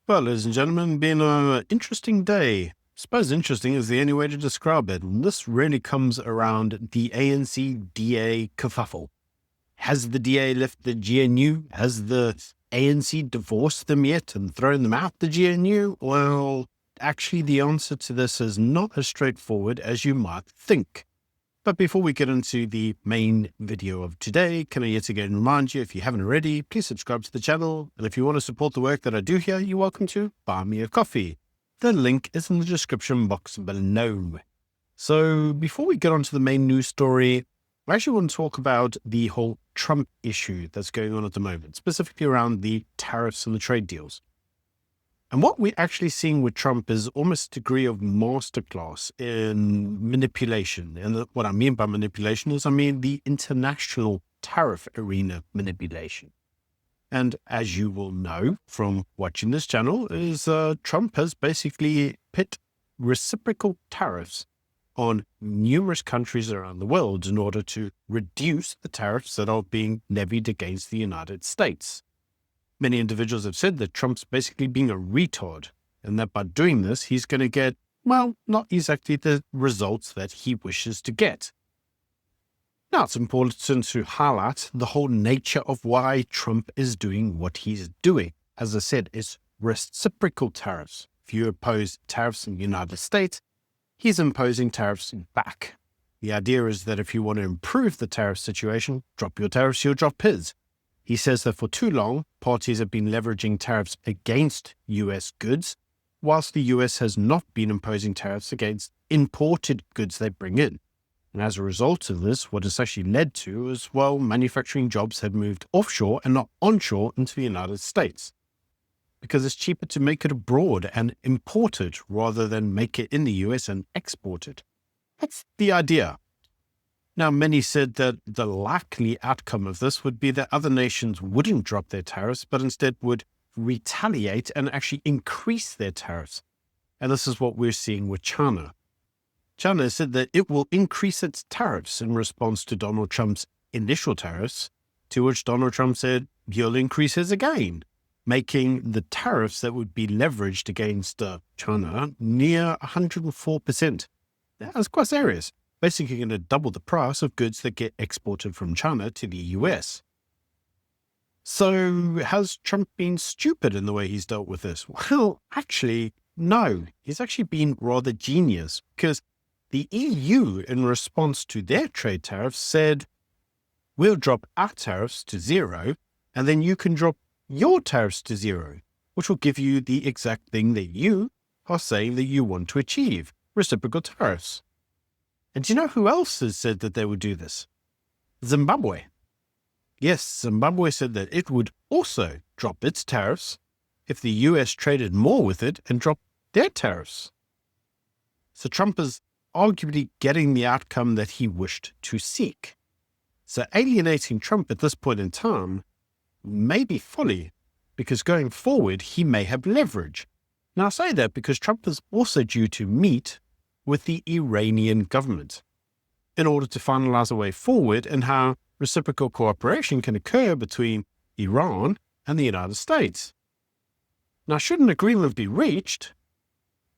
Well, ladies and gentlemen, been an interesting day. I suppose interesting is the only way to describe it. And this really comes around the ANC-DA kerfuffle. Has the DA left the GNU? Has the ANC divorced them yet and thrown them out the GNU? Well, actually, the answer to this is not as straightforward as you might think. But before we get into the main video of today, can I yet again remind you, if you haven't already, please subscribe to the channel. And if you want to support the work that I do here, you're welcome to buy me a coffee. The link is in the description box below. So before we get on to the main news story, I actually want to talk about the whole Trump issue that's going on at the moment, specifically around the tariffs and the trade deals. And what we're actually seeing with Trump is almost a degree of masterclass in manipulation. And what I mean by manipulation is, I mean the international tariff arena manipulation. And as you will know from watching this channel, is Trump has basically put reciprocal tariffs on numerous countries around the world in order to reduce the tariffs that are being levied against the United States. Many individuals have said that Trump's basically being a retard, and that by doing this, he's going to get, well, not exactly the results that he wishes to get. Now, it's important to highlight the whole nature of why Trump is doing what he's doing. As I said, it's reciprocal tariffs. If you oppose tariffs in the United States, he's imposing tariffs back. The idea is that if you want to improve the tariff situation, drop your tariffs, you'll drop his. He says that for too long, parties have been leveraging tariffs against U.S. goods, whilst the U.S. has not been imposing tariffs against imported goods they bring in. And as a result of this, what it's actually led to is, well, manufacturing jobs have moved offshore and not onshore into the United States, because it's cheaper to make it abroad and import it rather than make it in the U.S. and export it. That's the idea. Now, many said that the likely outcome of this would be that other nations wouldn't drop their tariffs, but instead would retaliate and actually increase their tariffs. And this is what we're seeing with China. China said that it will increase its tariffs in response to Donald Trump's initial tariffs, to which Donald Trump said he'll increase his again, making the tariffs that would be leveraged against China near 104%. That's quite serious. Basically going to double the price of goods that get exported from China to the US. So has Trump been stupid in the way he's dealt with this? Well, actually, no. He's actually been rather genius, because the EU, in response to their trade tariffs, said, we'll drop our tariffs to zero, and then you can drop your tariffs to zero, which will give you the exact thing that you are saying that you want to achieve, reciprocal tariffs. And do you know who else has said that they would do this? Zimbabwe. Yes, Zimbabwe said that it would also drop its tariffs if the US traded more with it and dropped their tariffs. So Trump is arguably getting the outcome that he wished to seek. So alienating Trump at this point in time may be folly, because going forward, he may have leverage. Now I say that because Trump is also due to meet with the Iranian government in order to finalize a way forward and how reciprocal cooperation can occur between Iran and the United States. Now, should an agreement be reached,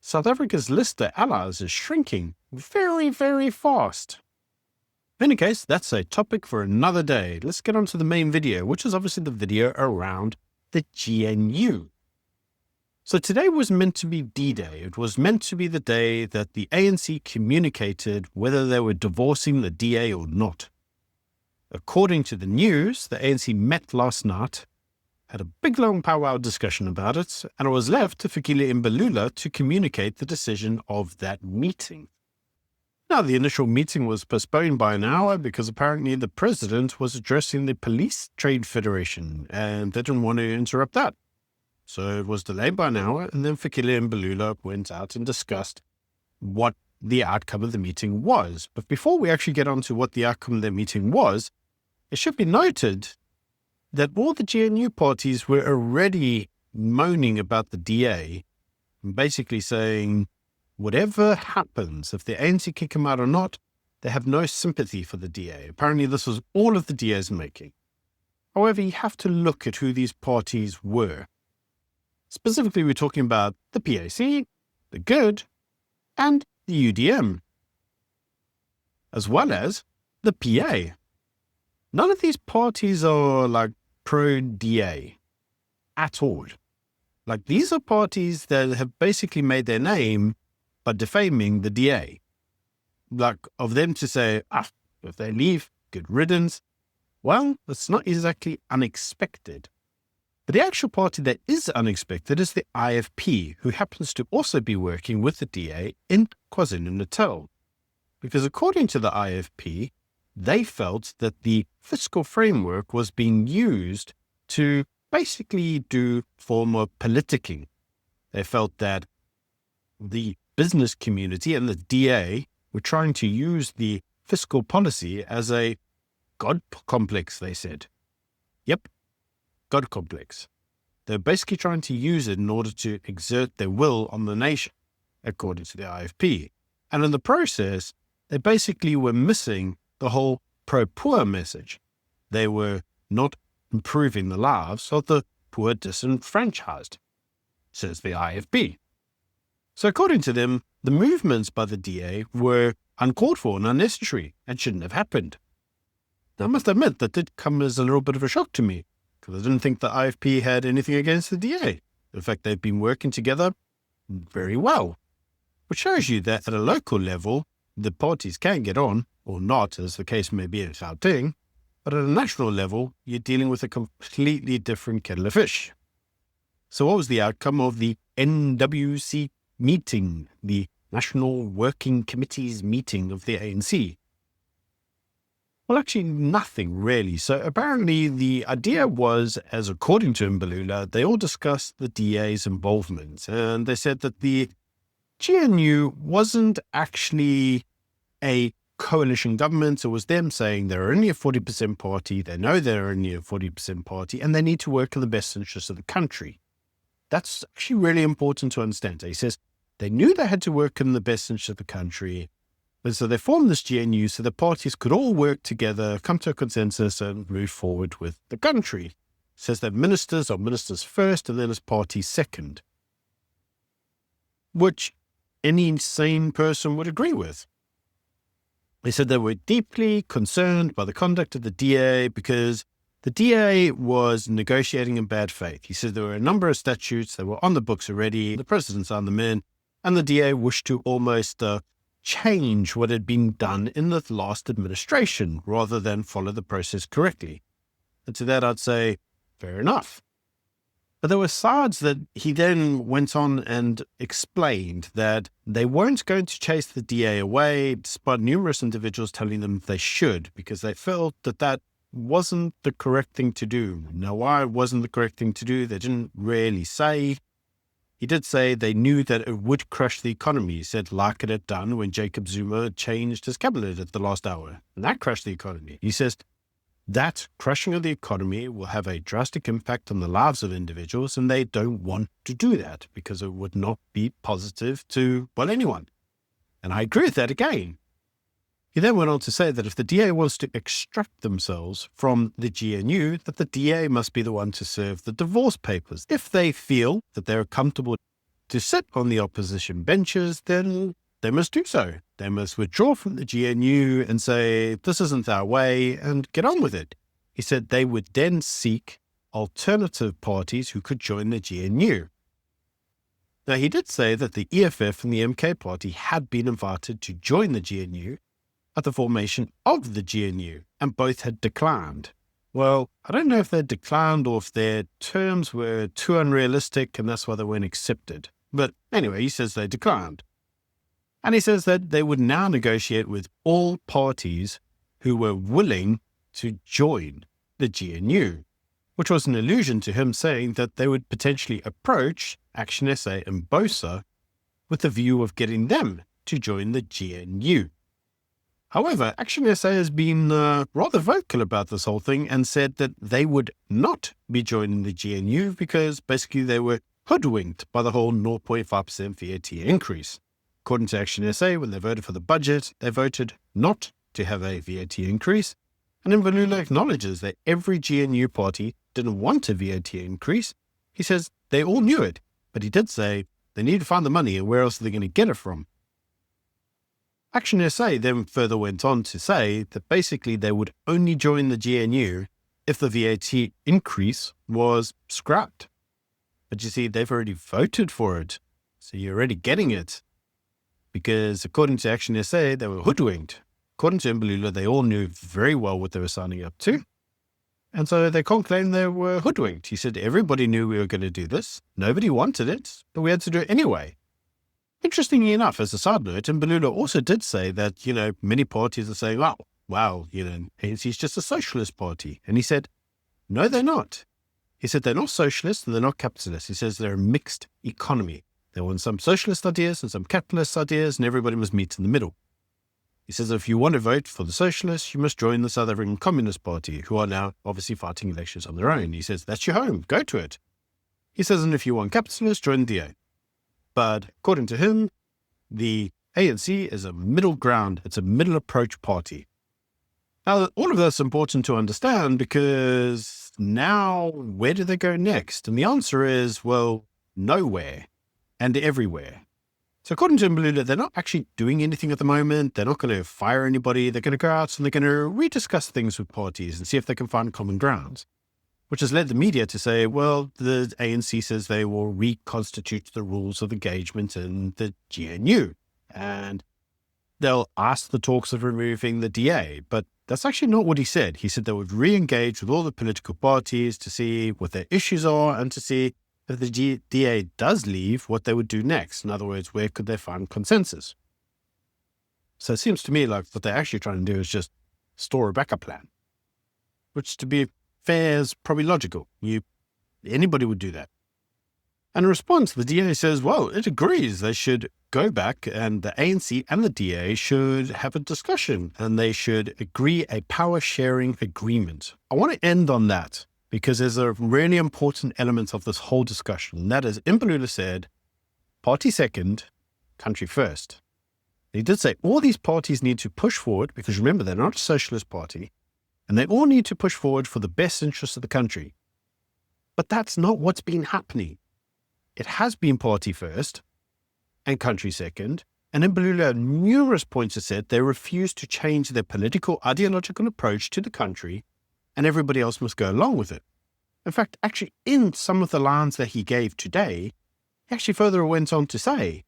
South Africa's list of allies is shrinking very, very fast. In any case, that's a topic for another day. Let's get on to the main video, which is obviously the video around the GNU. So today was meant to be D-Day. It was meant to be the day that the ANC communicated whether they were divorcing the DA or not. According to the news, the ANC met last night, had a big long powwow discussion about it, and it was left to Fikile Mbalula to communicate the decision of that meeting. Now, the initial meeting was postponed by an hour because apparently the president was addressing the Police Trade Federation and they didn't want to interrupt that. So it was delayed by an hour, and then Fikile Mbalula went out and discussed what the outcome of the meeting was. But before we actually get on to what the outcome of the meeting was, it should be noted that all the GNU parties were already moaning about the DA and basically saying, whatever happens, if the ANC kick him out or not, they have no sympathy for the DA. Apparently this was all of the DA's making. However, you have to look at who these parties were. Specifically, we're talking about the PAC, the Good, and the UDM, as well as the PA. None of these parties are like pro-DA at all. Like, these are parties that have basically made their name by defaming the DA. Like, of them to say, if they leave, good riddance. Well, it's not exactly unexpected. But the actual party that is unexpected is the IFP, who happens to also be working with the DA in KwaZulu-Natal. Because according to the IFP, they felt that the fiscal framework was being used to basically do former politicking. They felt that the business community and the DA were trying to use the fiscal policy as a God complex, they said. Yep, God complex. They're basically trying to use it in order to exert their will on the nation, according to the IFP. And in the process, they basically were missing the whole pro-poor message. They were not improving the lives of the poor disenfranchised, says the IFP. So according to them, the movements by the DA were uncalled for and unnecessary and shouldn't have happened. I must admit that did come as a little bit of a shock to me, because I didn't think the IFP had anything against the DA. In fact, they've been working together very well, which shows you that at a local level, the parties can get on, or not, as the case may be in Gauteng, but at a national level, you're dealing with a completely different kettle of fish. So what was the outcome of the NWC meeting, the National Working Committee's meeting of the ANC? Well, actually, nothing really. So apparently the idea was, as according to Mbalula, they all discussed the DA's involvement. And they said that the GNU wasn't actually a coalition government. It was them saying they're only a 40% party. They know they're only a 40% party, and they need to work in the best interest of the country. That's actually really important to understand. He says they knew they had to work in the best interest of the country. And so they formed this GNU so the parties could all work together, come to a consensus, and move forward with the country. It says that ministers are ministers first and then as parties second, which any sane person would agree with. They said they were deeply concerned by the conduct of the DA because the DA was negotiating in bad faith. He said there were a number of statutes that were on the books already, the president signed them in, and the DA wished to almost change what had been done in the last administration rather than follow the process correctly. And to that I'd say, fair enough. But there were sides that he then went on and explained that they weren't going to chase the DA away, despite numerous individuals telling them they should, because they felt that that wasn't the correct thing to do. Now, why it wasn't the correct thing to do, they didn't really say. He did say they knew that it would crush the economy. He said, like it had done when Jacob Zuma changed his cabinet at the last hour. And that crushed the economy. He says that crushing of the economy will have a drastic impact on the lives of individuals, and they don't want to do that because it would not be positive to, well, anyone. And I agree with that again. He then went on to say that if the DA wants to extract themselves from the GNU, that the DA must be the one to serve the divorce papers. If they feel that they're comfortable to sit on the opposition benches, then they must do so. They must withdraw from the GNU and say, this isn't our way, and get on with it. He said they would then seek alternative parties who could join the GNU. Now, he did say that the EFF and the MK party had been invited to join the GNU at the formation of the GNU, and both had declined. Well, I don't know if they declined or if their terms were too unrealistic and that's why they weren't accepted. But anyway, he says they declined. And he says that they would now negotiate with all parties who were willing to join the GNU, which was an allusion to him saying that they would potentially approach Action SA and BOSA with the view of getting them to join the GNU. However, Action SA has been rather vocal about this whole thing and said that they would not be joining the GNU because basically they were hoodwinked by the whole 0.5% VAT increase. According to Action SA, when they voted for the budget, they voted not to have a VAT increase. And Mbalula acknowledges that every GNU party didn't want a VAT increase. He says they all knew it. But he did say they need to find the money, and where else are they going to get it from? Action SA then further went on to say that basically they would only join the GNU if the VAT increase was scrapped. But you see, they've already voted for it, so you're already getting it. Because according to Action SA, they were hoodwinked. According to Mbalula, they all knew very well what they were signing up to. And so they can't claim they were hoodwinked. He said everybody knew we were going to do this. Nobody wanted it, but we had to do it anyway. Interestingly enough, as a side note, Mbalula also did say that, many parties are saying, oh, wow, ANC is just a socialist party. And he said, no, they're not. He said they're not socialist and they're not capitalist. He says they're a mixed economy. They want some socialist ideas and some capitalist ideas, and everybody must meet in the middle. He says if you want to vote for the socialists, you must join the South African Communist Party, who are now obviously fighting elections on their own. He says that's your home, go to it. He says, and if you want capitalists, join the DA. But according to him, the ANC is a middle ground. It's a middle approach party. Now, all of that's important to understand because now where do they go next? And the answer is, well, nowhere and everywhere. So according to Mbalula, they're not actually doing anything at the moment. They're not going to fire anybody. They're going to go out and they're going to rediscuss things with parties and see if they can find common grounds, which has led the media to say, well, the ANC says they will reconstitute the rules of engagement in the GNU. And they'll ask the talks of removing the DA. But that's actually not what he said. He said they would re-engage with all the political parties to see what their issues are and to see if the DA does leave, what they would do next. In other words, where could they find consensus? So it seems to me like what they're actually trying to do is just store a backup plan, which to be fair is probably logical. Anybody would do that. And in response, the DA says, well, it agrees they should go back and the ANC and the DA should have a discussion and they should agree a power sharing agreement. I want to end on that because there's a really important element of this whole discussion. And that is, Mbalula said, party second, country first. He did say all these parties need to push forward because remember, they're not a socialist party and they all need to push forward for the best interests of the country. But that's not what's been happening. It has been party first and country second. And Mbalula at numerous points has said they refuse to change their political ideological approach to the country and everybody else must go along with it. In fact, actually in some of the lines that he gave today, he actually further went on to say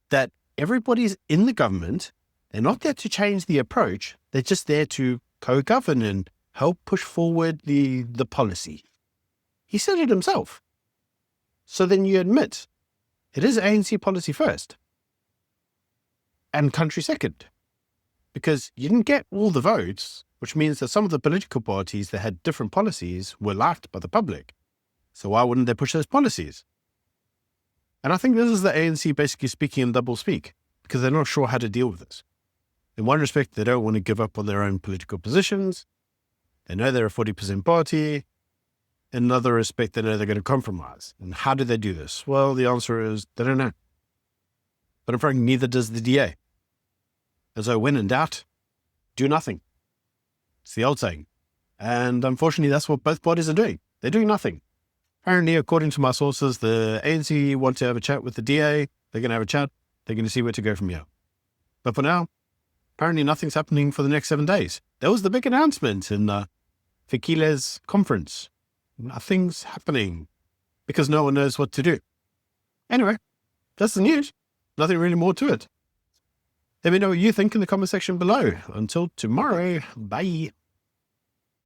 that everybody's in the government. They're not there to change the approach. They're just there to co-govern and help push forward the policy. He said it himself. So then you admit it is ANC policy first and country second because you didn't get all the votes, which means that some of the political parties that had different policies were liked by the public. So why wouldn't they push those policies? And I think this is the ANC basically speaking in double speak because they're not sure how to deal with this. In one respect, they don't want to give up on their own political positions. They know they're a 40% party. In another respect, they know they're going to compromise. And how do they do this? Well, the answer is they don't know. But in fact, neither does the DA. And so when in doubt, do nothing. It's the old saying. And unfortunately, that's what both parties are doing. They're doing nothing. Apparently, according to my sources, the ANC want to have a chat with the DA. They're going to have a chat. They're going to see where to go from here. But for now, apparently nothing's happening for the next 7 days. There was the big announcement in Fikile's conference. Nothing's happening because no one knows what to do. Anyway, that's the news. Nothing really more to it. Let me know what you think in the comment section below. Until tomorrow, bye.